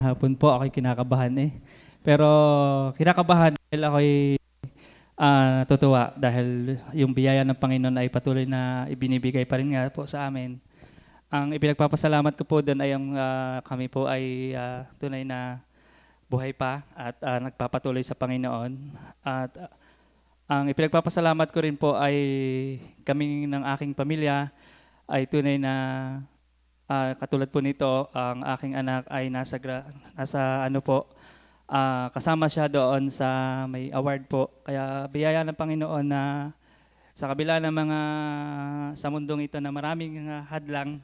Hapon po ako'y kinakabahan eh. Pero kinakabahan dahil ako'y natutuwa dahil yung biyaya ng Panginoon ay patuloy na ibinibigay pa rin nga po sa amin. Ang ipinagpapasalamat ko po doon ay ang kami po ay tunay na buhay pa at nagpapatuloy sa Panginoon. At ang ipinagpapasalamat ko rin po ay kami ng aking pamilya ay tunay na katulad po nito, ang aking anak ay nasa ano po, kasama siya doon sa may award po. Kaya biyaya ng Panginoon na sa kabila ng mga sa mundong ito na maraming hadlang,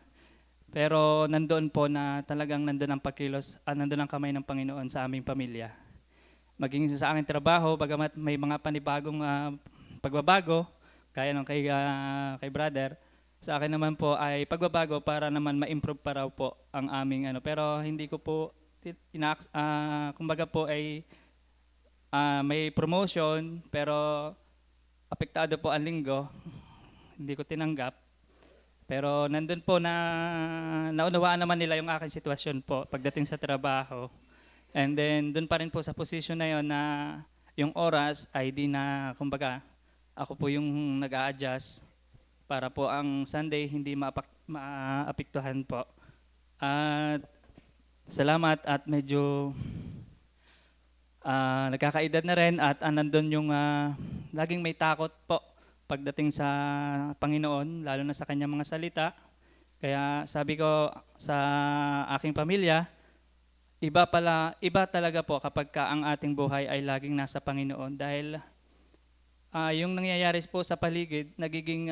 pero nandoon po na talagang nandoon ang pagkilos, nandoon ang kamay ng Panginoon sa aming pamilya. Maging sa aking trabaho, bagamat may mga panibagong pagbabago, kaya nung kay brother, sa akin naman po ay pagbabago para naman ma-improve pa raw po ang aming ano. Pero hindi ko po, kumbaga po ay may promotion pero apektado po ang linggo. Hindi ko tinanggap. Pero nandun po na naunawaan naman nila yung aking sitwasyon po pagdating sa trabaho. And then dun pa rin po sa position na yon na yung oras ay di na, kumbaga, ako po yung nag-a-adjust para po ang Sunday hindi maapektuhan po. At salamat at medyo nagkakaedad na rin at nandun yung laging may takot po pagdating sa Panginoon, lalo na sa kanyang mga salita. Kaya sabi ko sa aking pamilya, iba talaga po kapag ang ating buhay ay laging nasa Panginoon dahil yung nangyayari po sa paligid, nagiging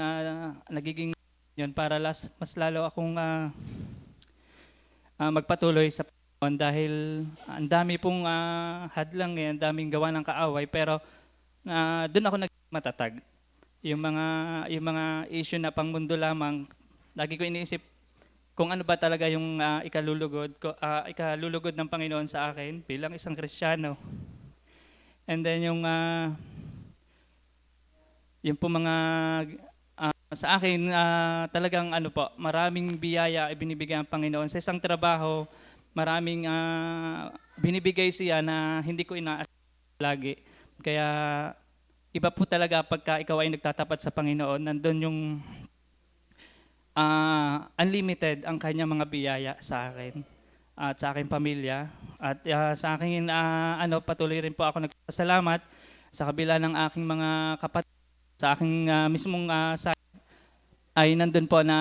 yun para mas lalo akong magpatuloy sa Panginoon dahil ang dami pong hadlang, ang daming gawa ng kaaway, pero doon ako nagmatatag. Yung mga issue na pangmundo lamang, lagi ko iniisip kung ano ba talaga yung ikalulugod ng Panginoon sa akin bilang isang Kristiyano. And then yung po mga sa akin talagang ano po, maraming biyaya ibinibigay ang Panginoon sa isang trabaho, maraming binibigay siya na hindi ko inaasal lagi. Kaya iba po talaga pagka ikaw ay nagtatapat sa Panginoon, nandun yung unlimited ang kanyang mga biyaya sa akin at sa aking pamilya. At sa aking patuloy rin po ako nagpasalamat sa kabila ng aking mga kapatid sa aking mismong side ay nandun po na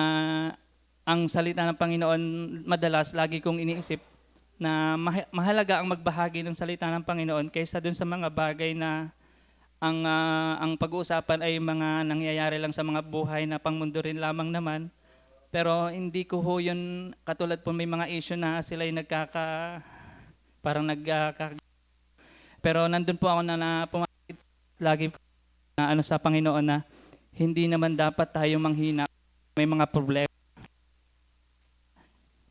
ang salita ng Panginoon madalas lagi kong iniisip na mahalaga ang magbahagi ng salita ng Panginoon kaysa dun sa mga bagay na ang pag-uusapan ay mga nangyayari lang sa mga buhay na pangmundo rin lamang naman. Pero hindi ko ho yun, katulad po may mga issue na sila ay pero nandun po ako na pumakit lagi na sa Panginoon na hindi naman dapat tayo manghina. May mga problema.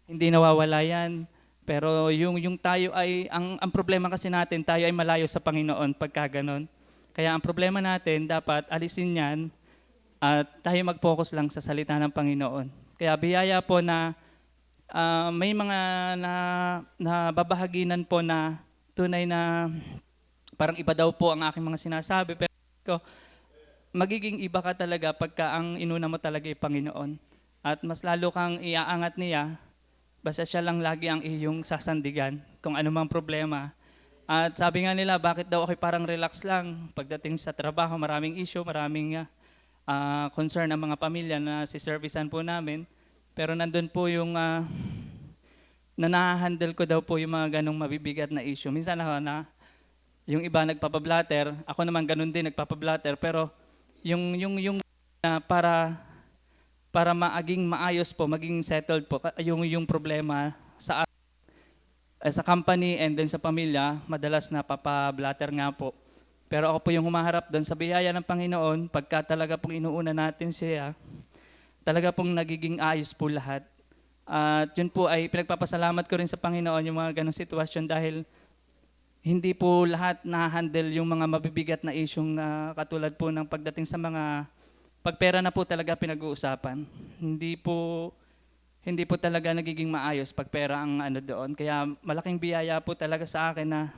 Hindi nawawala yan. Pero yung tayo ay, ang problema kasi natin, tayo ay malayo sa Panginoon pagka ganon. Kaya ang problema natin, dapat alisin yan at tayo mag-focus lang sa salita ng Panginoon. Kaya biyaya po na may mga nababahaginan po na tunay na parang iba daw po ang aking mga sinasabi. Pero magiging iba ka talaga pagka ang inuna mo talaga ay Panginoon. At mas lalo kang iaangat niya, basta siya lang lagi ang iyong sasandigan kung anumang problema. At sabi nga nila, bakit daw ako parang relax lang pagdating sa trabaho, maraming issue, maraming concern ng mga pamilya na si-servicean po namin. Pero nandun po yung na nahahandle ko daw po yung mga ganong mabibigat na issue. Minsan na yung iba nagpapablatter, ako naman ganun din nagpapablatter, pero yung para maging maayos po, maging settled po yung problema sa company and then sa pamilya, madalas na papablatter nga po. Pero ako po yung humaharap doon sa biyaya ng Panginoon, pagka talaga pong inuuna natin siya, talaga pong nagiging ayos po lahat. At yun po ay pinagpapasalamat ko rin sa Panginoon yung mga ganong sitwasyon dahil hindi po lahat na-handle yung mga mabibigat na isyong katulad po ng pagdating sa mga pagpera na po talaga pinag-uusapan. hindi po talaga nagiging maayos pag pera ang ano doon. Kaya malaking biyaya po talaga sa akin na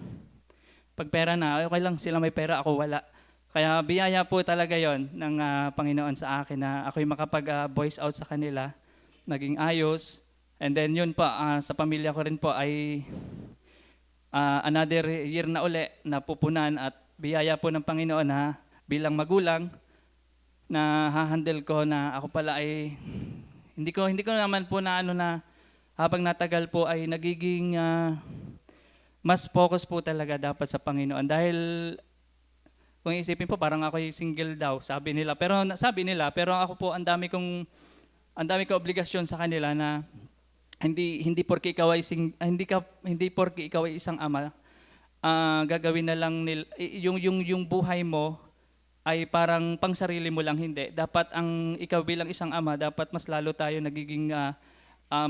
pag pera na, okay lang sila may pera, ako wala. Kaya biyaya po talaga yon ng Panginoon sa akin na ako'y makapag-voice out sa kanila, naging ayos. And then yun pa, sa pamilya ko rin po ay another year na uli na pupunan at biyaya po ng Panginoon na bilang magulang na hahandle ko na ako pala ay hindi ko naman po na ano na habang natagal po ay nagiging mas focus po talaga dapat sa Panginoon dahil kung isipin po parang ako single daw sabi nila pero ako po ang dami kong obligasyon sa kanila na hindi porke ikaw ay hindi porke ikaw ay isang ama gagawin na lang yung buhay mo ay parang pangsarili mo lang hindi. Dapat ang ikaw bilang isang ama dapat mas lalo tayo nagiging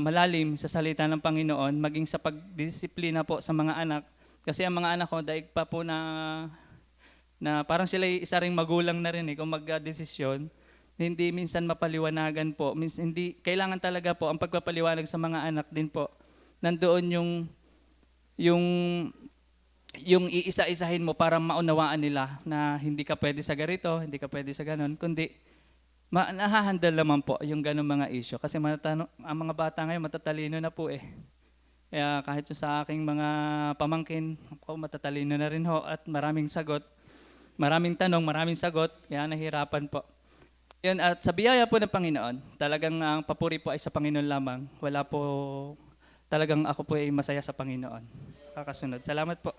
malalim sa salita ng Panginoon, maging sa pagdisiplina po sa mga anak. Kasi ang mga anak ko, daig pa po na parang sila isa ring magulang na rin kung magdesisyon. Hindi minsan mapaliwanagan po. Hindi, kailangan talaga po ang pagpapaliwanag sa mga anak din po. Nandoon yung iisa-isahin mo para maunawaan nila na hindi ka pwede sa ganito, hindi ka pwede sa ganon, kundi nahahandle naman po yung ganong mga issue. Kasi ang mga bata ngayon matatalino na po eh. Kaya kahit sa aking mga pamangkin, ako matatalino na rin ho at maraming sagot. Maraming tanong, maraming sagot, kaya nahirapan po. Yun, at sa biyaya po ng Panginoon, talagang ang papuri po ay sa Panginoon lamang. Wala po, talagang ako po ay masaya sa Panginoon. Kakasunod. Salamat po.